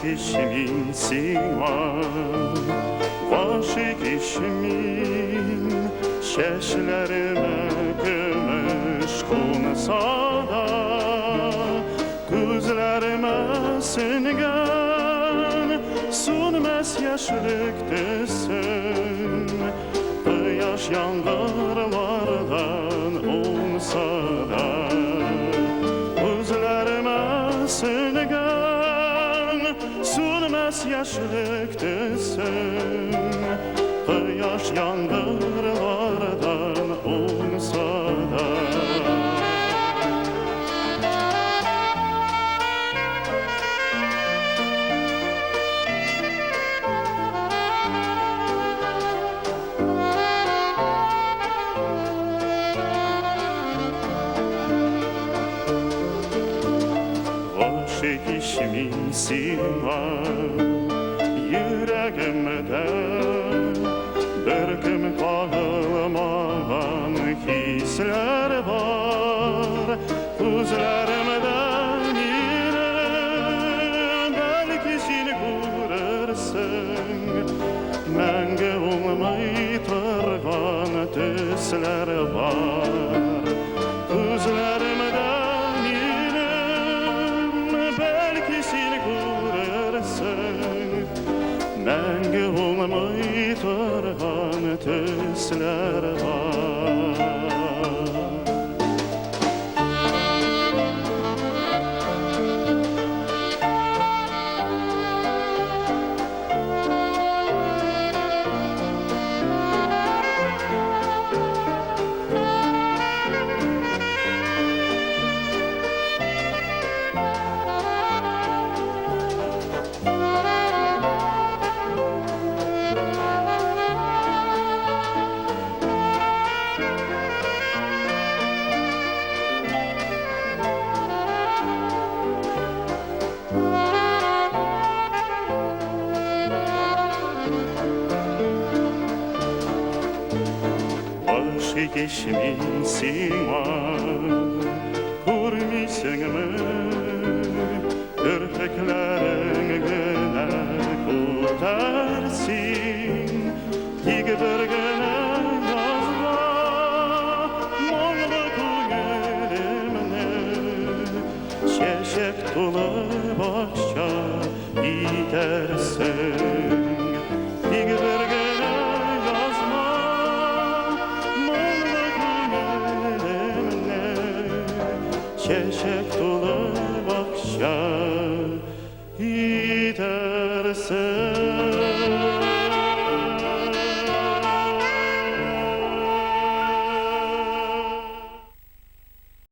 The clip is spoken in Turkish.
işimin Aşık işimin Şeşlerime gümüş konsa da Gözlerime singen Sönmez yaşlık desin Yaş yangırlardan olsa da Gözlerime singen Sönmez yaşlık desin Yaş yangırlardan olsa da Aşık işimin yüreğimde bir gün kalmayan hisler var Gözlerimden yine belki seni görürsün Menge olmay turgan düşler var Gözlerimden yine belki seni görürsün Menge olmay turgan düşler var Aşık işimin Kurmuşsunmu Ürpeklerin güne kurtarsın Tig bir güne yazma Mollu gönlümne Çeşek dolu bahçe gidersin Tig bir güne yazma Mollu gönlümne Çeşek dolu